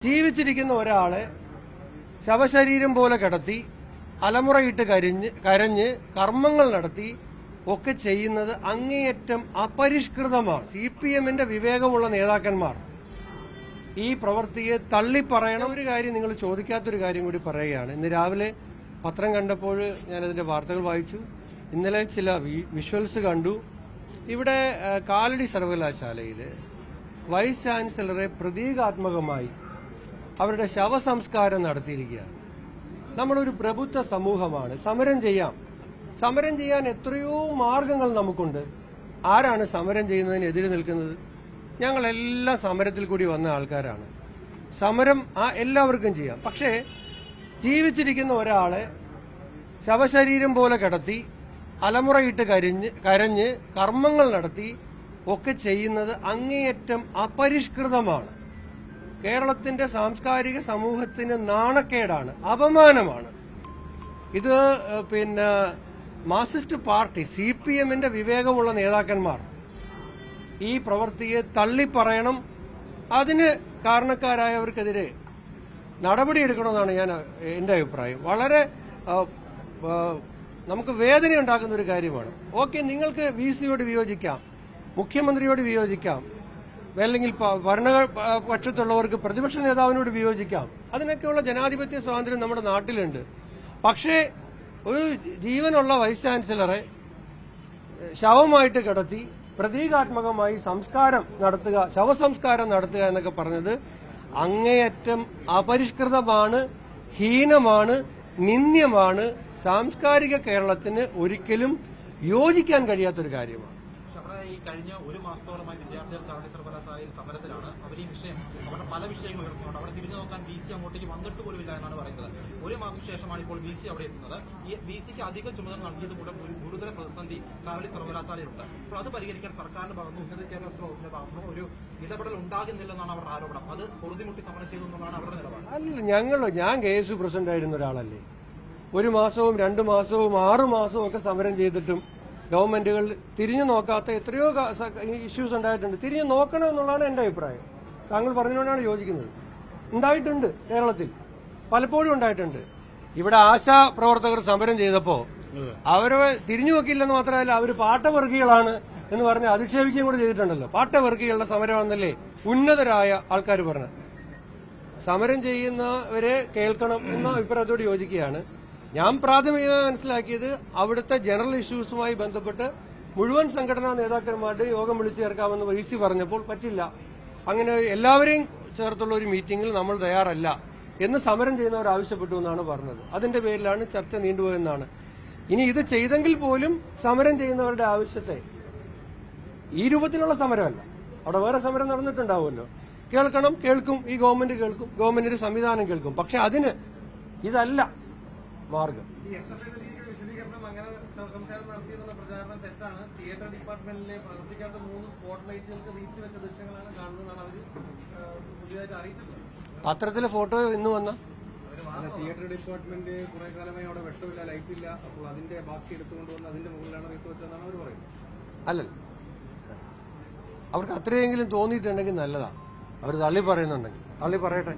ജീവിച്ചിരിക്കുന്ന ഒരാളെ ശവശരീരം പോലെ കിടത്തി അലമുറയിട്ട് കരഞ്ഞ് കർമ്മങ്ങൾ നടത്തി ഒക്കെ ചെയ്യുന്നത് അങ്ങേയറ്റം അപരിഷ്കൃതമാണ്. CPM-ന്റെ വിവേകമുള്ള നേതാക്കന്മാർ ഈ പ്രവൃത്തിയെ തള്ളിപ്പറയണം. ഒരു കാര്യം നിങ്ങൾ ചോദിക്കാത്തൊരു കാര്യം കൂടി പറയുകയാണ്. ഇന്ന് രാവിലെ പത്രം കണ്ടപ്പോൾ ഞാനതിന്റെ വാർത്തകൾ വായിച്ചു. ഇന്നലെ ചില വിഷ്വൽസ് കണ്ടു. ഇവിടെ കാലടി സർവകലാശാലയിൽ വൈസ് ചാൻസലറെ പ്രതീകാത്മകമായി അവരുടെ ശവസംസ്കാരം നടത്തിയിരിക്കുകയാണ്. നമ്മളൊരു പ്രബുദ്ധ സമൂഹമാണ്. സമരം ചെയ്യാൻ എത്രയോ മാർഗങ്ങൾ നമുക്കുണ്ട്. ആരാണ് സമരം ചെയ്യുന്നതിനെതിരെ നിൽക്കുന്നത്? ഞങ്ങളെല്ലാം സമരത്തിൽ കൂടി വന്ന ആൾക്കാരാണ്. സമരം എല്ലാവർക്കും ചെയ്യാം. പക്ഷേ ജീവിച്ചിരിക്കുന്ന ഒരാളെ ശവശരീരം പോലെ കിടത്തി അലമുറയിട്ട് കരഞ്ഞ് കർമ്മങ്ങൾ നടത്തി ഒക്കെ ചെയ്യുന്നത് അങ്ങേയറ്റം അപരിഷ്കൃതമാണ്. കേരളത്തിന്റെ സാംസ്കാരിക സമൂഹത്തിന് നാണക്കേടാണ്, അപമാനമാണ്. ഇത് മാർക്സിസ്റ്റ് പാർട്ടി CPM-ന്റെ വിവേകമുള്ള നേതാക്കന്മാർ ഈ പ്രവൃത്തിയെ തള്ളിപ്പറയണം. അതിന് കാരണക്കാരായവർക്കെതിരെ നടപടിയെടുക്കണമെന്നാണ് എന്റെ അഭിപ്രായം. വളരെ നമുക്ക് വേദനയുണ്ടാക്കുന്ന ഒരു കാര്യമാണ്. ഓക്കെ, നിങ്ങൾക്ക് VC-യോട് വിയോജിക്കാം, മുഖ്യമന്ത്രിയോട് വിയോജിക്കാം, അല്ലെങ്കിൽ ഭരണപക്ഷത്തുള്ളവർക്ക് പ്രതിപക്ഷ നേതാവിനോട് വിയോജിക്കാം. അതിനൊക്കെയുള്ള ജനാധിപത്യ സ്വാതന്ത്ര്യം നമ്മുടെ നാട്ടിലുണ്ട്. പക്ഷേ ഒരു ജീവനുള്ള വൈസ് ചാൻസലറെ ശവമായിട്ട് കിടത്തി പ്രതീകാത്മകമായി ശവസംസ്കാരം നടത്തുക എന്നൊക്കെ പറഞ്ഞത് അങ്ങേയറ്റം അപരിഷ്കൃതമാണ്, ഹീനമാണ്, നിന്ദ്യമാണ്. സാംസ്കാരിക കേരളത്തിന് ഒരിക്കലും യോജിക്കാൻ കഴിയാത്തൊരു കാര്യമാണ്. ഈ കഴിഞ്ഞ ഒരു മാസത്തോളമായി വിദ്യാർത്ഥികൾ കാലടി സർവകലാശാലയിൽ സമരത്തിലാണ്. അവർ ഈ വിഷയം അവരുടെ പല വിഷയങ്ങൾ ഉയർത്തുന്നുണ്ട്. അവിടെ തിരിഞ്ഞു നോക്കാൻ VC അങ്ങോട്ടേക്ക് വന്നിട്ട് പോലുമില്ല എന്നാണ് പറയുന്നത്. ഒരു മാസത്തിന് ശേഷമാണ് ഇപ്പോൾ VC അവിടെ എത്തുന്നത്. ഈ VC-ക്ക് അധിക ചുമതല നൽകിയത് മൂലം ഒരു ഗുരുതര പ്രതിസന്ധി കാലടി സർവകലാശാലയിലുണ്ട്. അപ്പോൾ അത് പരിഹരിക്കാൻ സർക്കാരിന്റെ ഭാഗത്തുനിന്ന് ഉന്നത വിദ്യാഭ്യാസ വകുപ്പിന്റെ ഭാഗത്തുനിന്ന് ഒരു ഇടപെടൽ ഉണ്ടാകുന്നില്ലെന്നാണ് അവരുടെ ആരോപണം. അത് പൊറുതിമുട്ടി സമരം ചെയ്തു എന്നതാണ് അവരുടെ നിലപാട്. അല്ല, ഞാൻ KSU പ്രസിഡന്റ് ആയിരുന്ന ഒരാളല്ലേ. 1 മാസവും 2 മാസവും 6 മാസവും ഒക്കെ സമരം ചെയ്തിട്ടും ഗവൺമെന്റുകൾ തിരിഞ്ഞു നോക്കാത്ത എത്രയോ ഇഷ്യൂസ് ഉണ്ടായിട്ടുണ്ട്. തിരിഞ്ഞു നോക്കണം എന്നുള്ളതാണ് എന്റെ അഭിപ്രായം. താങ്കൾ പറഞ്ഞുകൊണ്ടാണ് യോജിക്കുന്നത്. ഉണ്ടായിട്ടുണ്ട്, കേരളത്തിൽ പലപ്പോഴും ഉണ്ടായിട്ടുണ്ട്. ഇവിടെ ആശാ പ്രവർത്തകർ സമരം ചെയ്തപ്പോ അവരെ തിരിഞ്ഞു നോക്കിയില്ലെന്ന് മാത്രമല്ല, അവർ പാട്ടവർഗികളാണ് എന്ന് പറഞ്ഞ് അധിക്ഷേപിക്കുകയും കൂടെ ചെയ്തിട്ടുണ്ടല്ലോ. പാട്ടവർഗികളുടെ സമരമാണെന്നല്ലേ ഉന്നതരായ ആൾക്കാർ പറഞ്ഞത്. സമരം ചെയ്യുന്നവരെ കേൾക്കണം എന്ന അഭിപ്രായത്തോട് യോജിക്കുകയാണ്. ഞാൻ പ്രാഥമികമായി മനസ്സിലാക്കിയത് അവിടുത്തെ ജനറൽ ഇഷ്യൂസുമായി ബന്ധപ്പെട്ട് മുഴുവൻ സംഘടനാ നേതാക്കന്മാരുടെ യോഗം വിളിച്ചു ചേർക്കാമെന്ന് VC പറഞ്ഞപ്പോൾ പറ്റില്ല, അങ്ങനെ എല്ലാവരെയും ചേർത്തുള്ള ഒരു മീറ്റിംഗിൽ നമ്മൾ തയ്യാറല്ല എന്ന് സമരം ചെയ്യുന്നവർ ആവശ്യപ്പെട്ടു എന്നാണ് പറഞ്ഞത്. അതിന്റെ പേരിലാണ് ചർച്ച നീണ്ടുപോയെന്നാണ്. ഇനി ഇത് ചെയ്തെങ്കിൽ പോലും സമരം ചെയ്യുന്നവരുടെ ആവശ്യത്തെ ഈ രൂപത്തിലുള്ള സമരമല്ല, അവിടെ വേറെ സമരം നടന്നിട്ടുണ്ടാവുമല്ലോ, കേൾക്കും, ഈ ഗവൺമെന്റ് കേൾക്കും, ഗവൺമെന്റിന്റെ സംവിധാനം കേൾക്കും. പക്ഷെ അതിന് ഇതല്ല മാർഗം. തിയേറ്റർ ഡിപ്പാർട്ട്മെന്റിലെ പ്രവർത്തിക്കാത്ത 3 സ്പോട്ട് ലൈറ്റുകൾക്ക് നീക്കി വെച്ച ദൃശ്യങ്ങളാണ് കാണുന്നതാണ് അവർ പുതിയതായിട്ട് അറിയിച്ചിട്ടുള്ളത്. പത്രത്തിലെ ഫോട്ടോ ഇന്ന് വന്ന തിയേറ്റർ ഡിപ്പാർട്ട്മെന്റ് കുറെ കാലമായി അവിടെ വെട്ടമില്ല, ലൈറ്റില്ല. അപ്പോൾ അതിന്റെ ബാക്കി എടുത്തുകൊണ്ടുവന്ന് അതിന്റെ മുകളിലാണ് നീക്കി വെച്ചതെന്നാണ് അവർ പറയുന്നത്. അല്ലല്ല, അവർക്ക് അത്രയെങ്കിലും തോന്നിയിട്ടുണ്ടെങ്കിൽ നല്ലതാ. അവർ തള്ളി പറയുന്നുണ്ടെങ്കിൽ തള്ളി പറയട്ടെ.